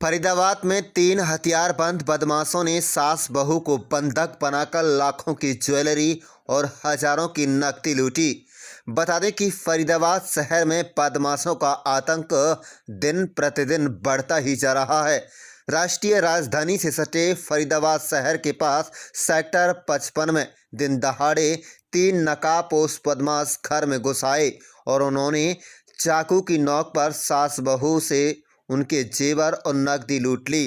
फरीदाबाद में 3 हथियारबंद बदमाशों ने सास बहू को बंधक बनाकर लाखों की ज्वेलरी और हजारों की नकदी लूटी। बता दें कि फरीदाबाद शहर में बदमाशों का आतंक दिन प्रतिदिन बढ़ता ही जा रहा है। राष्ट्रीय राजधानी से सटे फरीदाबाद शहर के पास सेक्टर 55 में दिन दहाड़े 3 नकाबपोश बदमाश घर में घुस आए और उन्होंने चाकू की नोक पर सास बहू से उनके जेवर और नकदी लूट ली।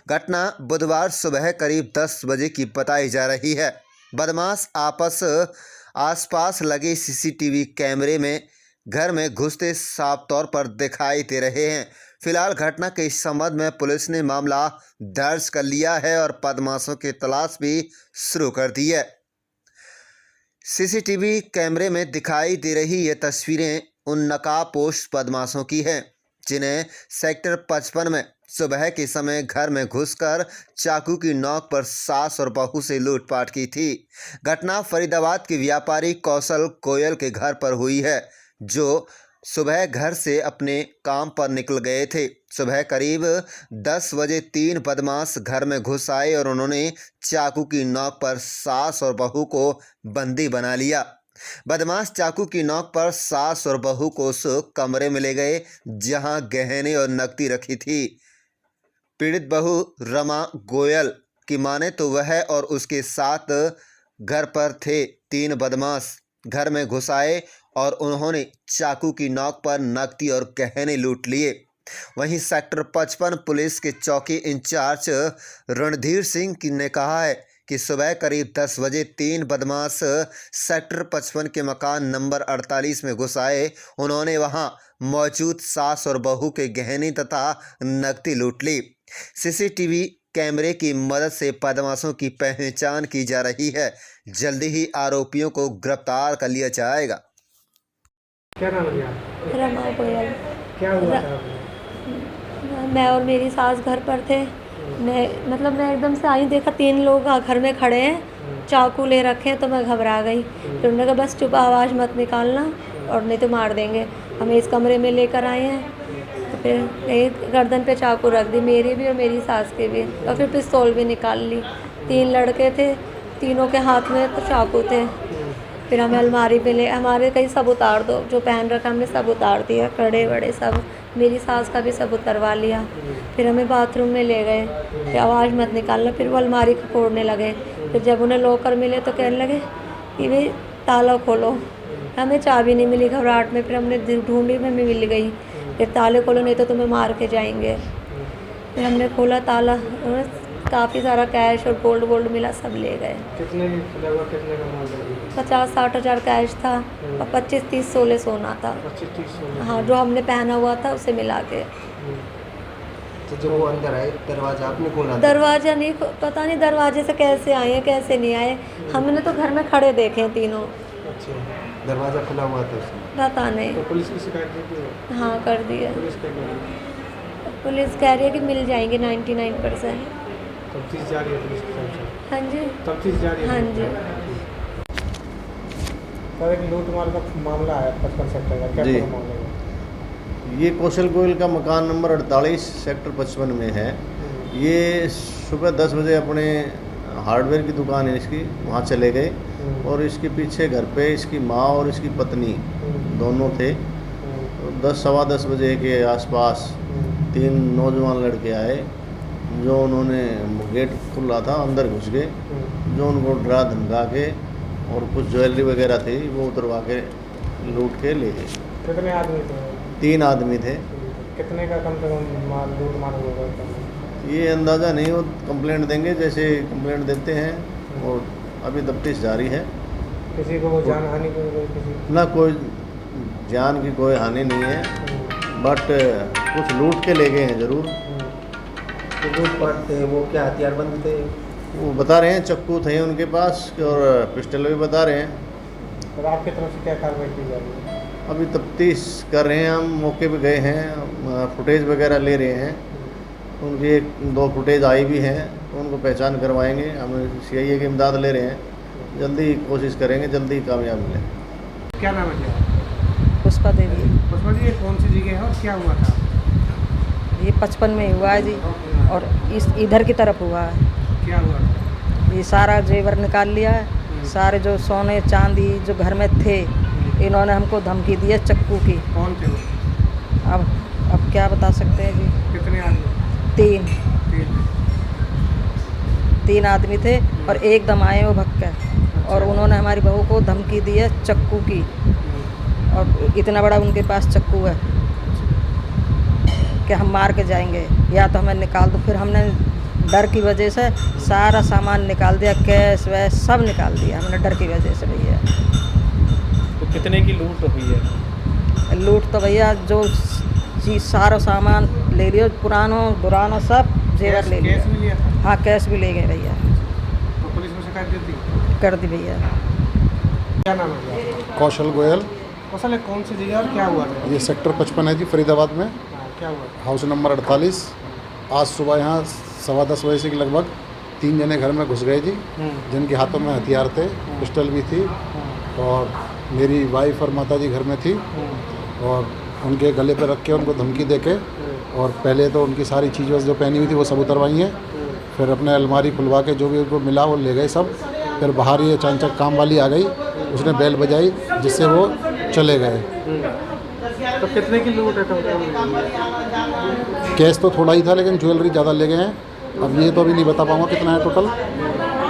घटना बुधवार सुबह करीब 10 बजे की बताई जा रही है। बदमाश आसपास लगे सीसीटीवी कैमरे में घर में घुसते साफ तौर पर दिखाई दे रहे हैं। फिलहाल घटना के संबंध में पुलिस ने मामला दर्ज कर लिया है और बदमाशों की तलाश भी शुरू कर दी है। सीसीटीवी कैमरे में दिखाई दे रही ये तस्वीरें उन नकाबपोश बदमाशों की हैं जिन्हें सेक्टर 55 में सुबह के समय घर में घुसकर चाकू की नोक पर सास और बहू से लूटपाट की थी। घटना फरीदाबाद के व्यापारी कौशल गोयल के घर पर हुई है, जो सुबह घर से अपने काम पर निकल गए थे। सुबह करीब 10 बजे 3 बदमाश घर में घुस आए और उन्होंने चाकू की नोक पर सास और बहू को बंदी बना लिया। बदमाश चाकू की नोक पर सास और बहू को उस कमरे में ले गए जहां गहने और नकदी रखी थी। पीड़ित बहू रमा गोयल की माने तो वह और उसके साथ घर पर थे। 3 बदमाश घर में घुस आए और उन्होंने चाकू की नोक पर नकदी और गहने लूट लिए। वहीं सेक्टर 55 पुलिस के चौकी इंचार्ज रणधीर सिंह ने कहा है कि सुबह करीब 10 बजे 3 बदमाश सेक्टर 55 के मकान नंबर 48 में घुस आए। उन्होंने वहां मौजूद सास और बहू के गहने तथा नकदी लूट ली। सीसीटीवी कैमरे की मदद से बदमाशों की पहचान की जा रही है। जल्दी ही आरोपियों को गिरफ्तार कर लिया जाएगा। क्या नाम है? रमा गोयल। क्या हुआ था? मैं और मेरी सास घर पर थे। मैं एकदम से आई, देखा 3 लोग घर में खड़े हैं, चाकू ले रखे हैं, तो मैं घबरा गई। फिर उन्होंने कहा बस चुप, आवाज़ मत निकालना और नहीं तो मार देंगे। हमें इस कमरे में लेकर आए हैं। तो फिर एक गर्दन पे चाकू रख दी, मेरी भी और मेरी सास के भी, और फिर पिस्तौल भी निकाल ली। 3 लड़के थे, तीनों के हाथ में तो चाकू थे। फिर हमें अलमारी पे ले, हमारे कहीं सब उतार दो, जो पहन रखा हमने सब उतार दिया, कड़े बड़े सब, मेरी सास का भी सब उतरवा लिया। फिर हमें बाथरूम में ले गए, फिर आवाज़ मत निकालना। फिर वो अलमारी को फोड़ने लगे। फिर जब उन्हें लॉकर मिले तो कहने लगे कि भाई ताला खोलो। हमें चाबी नहीं मिली घबराहट में, फिर हमने ढूंढी में मिल गई। फिर ताले खोलो नहीं तो तुम्हें मार के जाएंगे। फिर हमने खोला ताला, काफ़ी सारा कैश और गोल्ड मिला, सब ले गए। कितने खुला हुआ, कितने का माल है? 50-60 हज़ार कैश था और 25-30 सोले सोना था। 25-30 सोना? हाँ, जो हमने पहना हुआ था उसे मिला के। तो जब वो अंदर आए दरवाजा आपने खोला? दरवाज़ा नहीं, पता नहीं दरवाजे से कैसे आए हैं कैसे नहीं आए। हमने तो घर में खड़े देखे हैं तीनों। अच्छा, दरवाजा खुला हुआ था उसमें? पता नहीं। तो पुलिस की शिकायत की थी? हाँ, कर दी है। पुलिस क्या कह रही है? पुलिस कह रही है कि मिल जाएंगे 99%। तफ्तीश जारी है पुलिस की तरफ से? हाँ जी, तफ्तीश जारी है? हाँ जी। सर, एक लूट मार का मामला है 55 सेक्टर का, क्या जी। पूरा मामला है? ये कौशल गोयल का मकान नंबर 48 सेक्टर 55 में है। ये सुबह 10 बजे अपने हार्डवेयर की दुकान है इसकी, वहाँ चले गए और इसके पीछे घर पे इसकी माँ और इसकी पत्नी दोनों थे। तो 10-10:15 बजे के आसपास 3 नौजवान लड़के आए, जो उन्होंने गेट खुला था, अंदर घुस गए, जो उनको डरा धमका के और कुछ ज्वेलरी वगैरह थी वो उतरवा के लूट के ले गए। कितने आदमी थे? 3 आदमी थे। कितने का कम से कम माल लूट मार होगा? ये अंदाज़ा नहीं, वो कंप्लेंट देंगे जैसे कंप्लेंट देते हैं, और अभी तफ्तीश जारी है। किसी को वो जान हानि किसी? ना, कोई जान की कोई हानि नहीं है, बट कुछ लूट के ले गए हैं ज़रूर। तो लूटपाट थे वो क्या हथियारबंद थे? वो बता रहे हैं चाकू थे उनके पास और पिस्टल भी बता रहे हैं। और आपकी तरफ से क्या कार्रवाई की जा रही है? अभी तफ्तीश कर रहे हैं, हम मौके पे गए हैं, फुटेज वगैरह ले रहे हैं। उनकी 1-2 फुटेज आई भी हैं, तो उनको पहचान करवाएंगे। हम CIA की इमदाद ले रहे हैं, जल्दी कोशिश करेंगे, जल्दी कामयाब मिले। क्या नाम है? पुष्पा देवी। पुष्पा जी, ये कौन सी जगह है और क्या हुआ था? ये 55 में हुआ है जी, और इस इधर की तरफ हुआ है। क्या हुआ? ये सारा जेवर निकाल लिया है, सारे जो सोने चांदी जो घर में थे, इन्होंने हमको धमकी दी है चक्कू की। कौन थे वो? अब क्या बता सकते हैं जी। कितने आदमी? तीन तीन। आदमी थे और एकदम आए वो भक्के, और उन्होंने हमारी बहू को धमकी दी है चक्कू की, और इतना बड़ा उनके पास चक्कू है कि हम मार के जाएंगे या तो हमें निकाल दो। फिर हमने डर की वजह से सारा सामान निकाल दिया, कैश वैश सब निकाल दिया हमने डर की वजह से भैया। तो कितने की लूट हुई है? लूट तो भैया जो चीज़ सारा सामान ले लियो, पुरानो सब जेवर ले लिया। कैश भी लिया था? हाँ, कैश भी ले गए भैया। तो पुलिस में शिकायत दी थी? कर दी भैया। क्या नाम है आपका? कौशल गोयल। कौशल, ये कौन सी जगह और क्या हुआ था? ये सेक्टर 55 है जी, फरीदाबाद में, हाँ, क्या हुआ? House number 48। आज सुबह यहाँ 10:15 बजे के लगभग 3 जने घर में घुस गए जी, जिनके हाथों में हथियार थे, पिस्टल भी थी, और मेरी वाइफ और माता जी घर में थी, और उनके गले पे रख के उनको धमकी देके, और पहले तो उनकी सारी चीज़ें जो पहनी हुई थी वो सब उतरवाई हैं, फिर अपने अलमारी खुलवा के जो भी उनको मिला वो ले गए सब। फिर बाहर ये अचानक काम वाली आ गई, उसने बेल बजाई जिससे वो चले गए। तो कितने की लूट है टोटल? कैश तो थोड़ा ही था लेकिन ज्वेलरी ज़्यादा ले गए हैं। अब ये तो अभी नहीं बता पाऊँगा कितना है टोटल,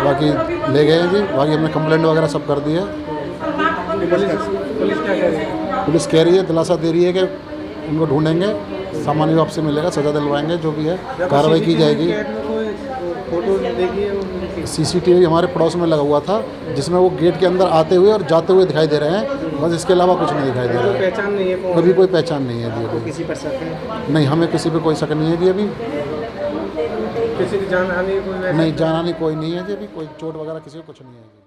बाकी ले गए हैं जी। बाकी हमने कंप्लेंट वगैरह सब कर दी है। पुलिस क्या कह रही है? पुलिस कह रही है, दिलासा दे रही है कि उनको ढूंढेंगे, सामान्य रूप से मिलेगा, सज़ा दिलवाएंगे, जो भी है कार्रवाई की जाएगी। फोटो देखी है उनकी? CCTV हमारे पड़ोस में लगा हुआ था, जिसमें वो गेट के अंदर आते हुए और जाते हुए दिखाई दे रहे हैं, बस इसके अलावा कुछ नहीं दिखाई दे रहा है। पहचान नहीं है कौन? अभी कोई पहचान नहीं है जी अभी। किसी पर शक है? नहीं, हमें किसी पे कोई शक नहीं है जी अभी। किसी की जान हानि कोई? नहीं, जान हानि कोई नहीं है जी अभी, कोई चोट वगैरह किसी को कुछ नहीं है जी।